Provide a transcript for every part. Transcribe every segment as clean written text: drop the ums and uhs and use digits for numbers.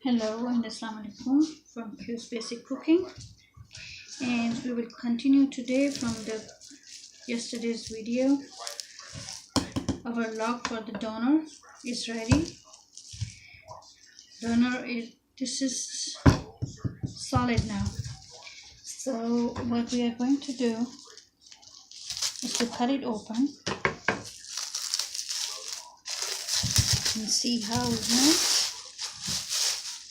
Hello and Assalamu alaikum from Q's Basic Cooking, and we will continue today from the yesterday's video. Our log for the doner is ready. This is solid now. So what we are going to do is to cut it open and see how it moves.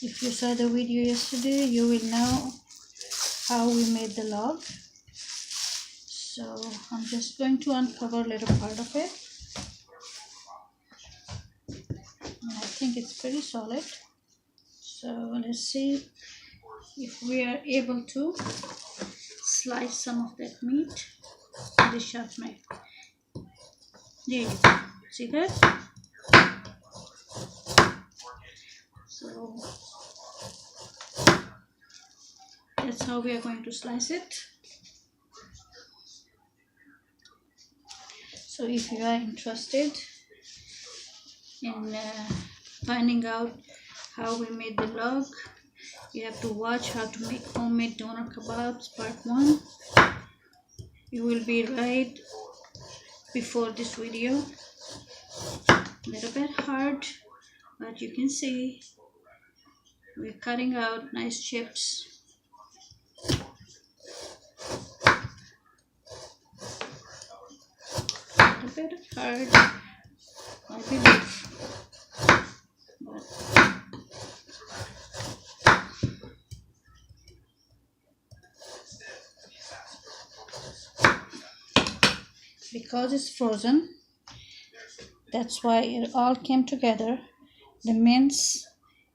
If you saw the video yesterday, you will know how we made the log. So I'm just going to uncover a little part of it. And I think it's pretty solid. So let's see if we are able to slice some of that meat with the sharp knife. There you go. See that? So that's how we are going to slice it. So if you are interested in finding out how we made the log, you have to watch how to make homemade doner kebabs part 1. It will be right before this video. A little bit hard, but you can see we're cutting out nice chips. A bit hard, I believe, but because it's frozen, that's why it all came together, the mince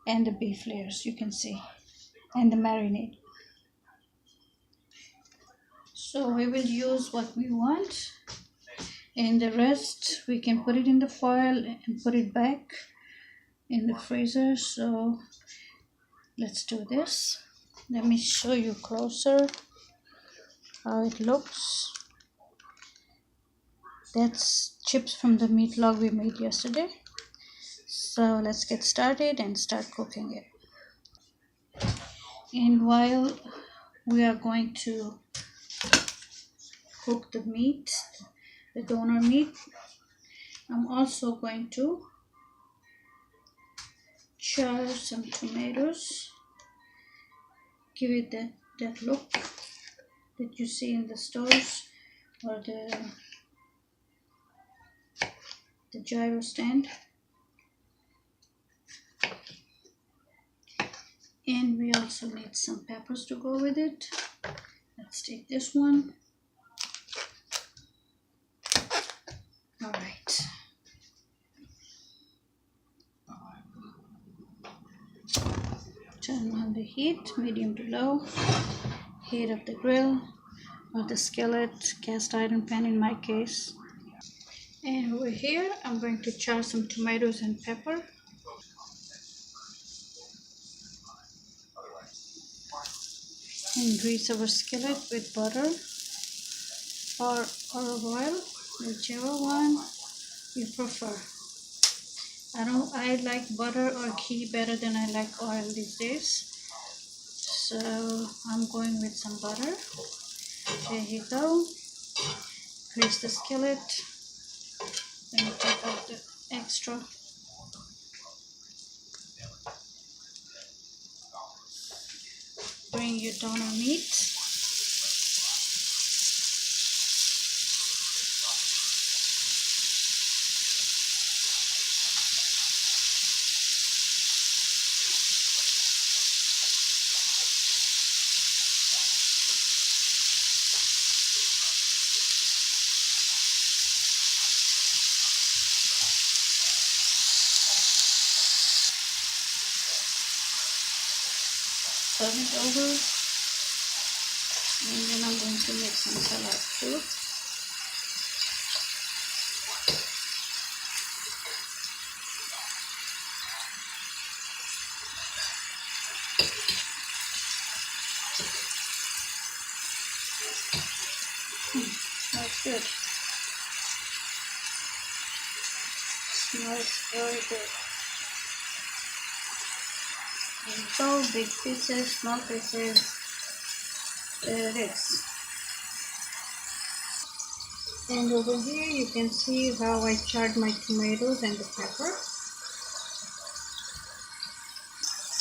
and the beef layers, you can see, and the marinade. So we will use what we want, and the rest we can put it in the foil and put it back in the freezer. So let's do this. Let me show you closer how it looks. That's chips from the meat log we made yesterday. So let's get started and start cooking it. And while we are going to cook the meat, the doner meat, I'm also going to char some tomatoes, give it that look that you see in the stores or the gyro stand. And we also need some peppers to go with it. Let's take this one. All right. Turn on the heat, medium to low. Heat of the grill or the skillet, cast iron pan in my case. And over here, I'm going to char some tomatoes and pepper. And grease our skillet with butter or olive oil, whichever one you prefer. I like butter or ghee better than I like oil these days. So I'm going with some butter. There you go. Grease the skillet. Then take out the extra. Bring your doner meat. Turn it over, and then I'm going to make some salad too. That's good. smells very good. And so big pieces, small pieces, there it is. And over here you can see how I charred my tomatoes and the pepper.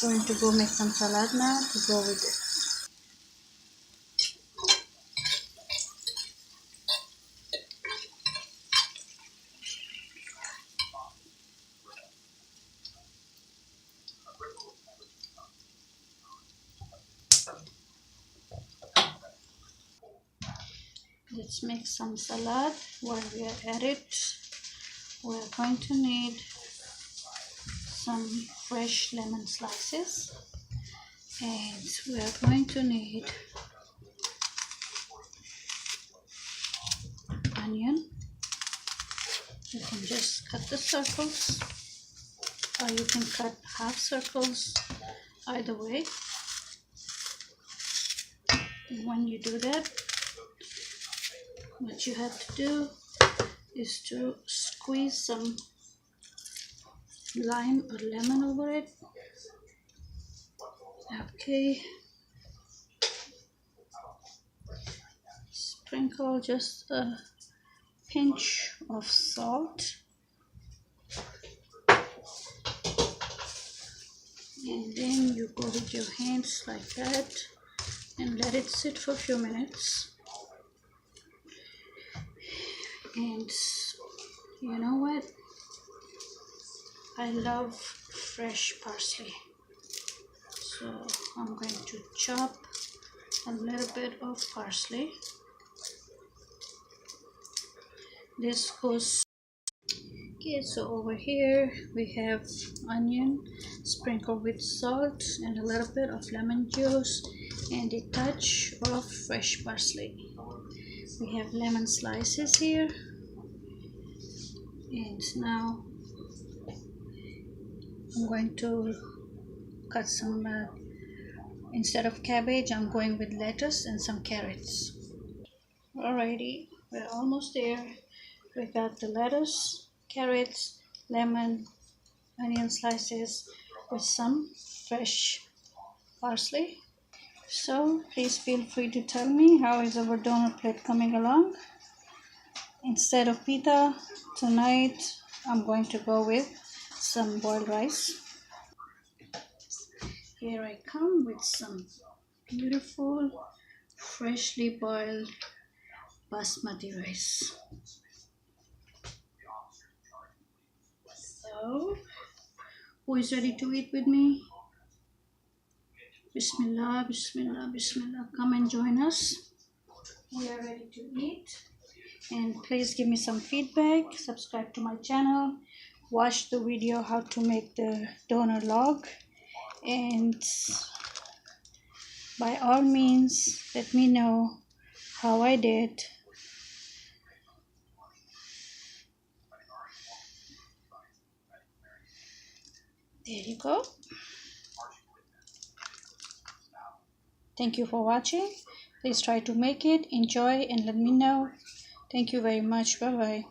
Going to go make some salad now to go with it. Let's make some salad. While we are at it, we're going to need some fresh lemon slices, and we are going to need onion. You can just cut the circles, or you can cut half circles, either way. And when you do that, what you have to do is to squeeze some lime or lemon over it. Okay, sprinkle just a pinch of salt, and then you go with your hands like that and let it sit for a few minutes. And you know what? I love fresh parsley, so I'm going to chop a little bit of parsley. This goes. Okay, so over here we have onion sprinkled with salt and a little bit of lemon juice and a touch of fresh parsley. We have lemon slices here, and now I'm going to cut some, instead of cabbage, I'm going with lettuce and some carrots. Alrighty, we're almost there. We got the lettuce, carrots, lemon, onion slices with some fresh parsley. So please feel free to tell me, how is our doner plate coming along? Instead of pita, tonight I'm going to go with some boiled rice. Here I come with some beautiful freshly boiled basmati rice. So, who is ready to eat with me? Bismillah, Bismillah, Bismillah. Come and join us. We are ready to eat. And please give me some feedback. Subscribe to my channel. Watch the video how to make the doner log. And by all means, let me know how I did. There you go. Thank you for watching. Please try to make it, enjoy, and let me know. Thank you very much. Bye bye.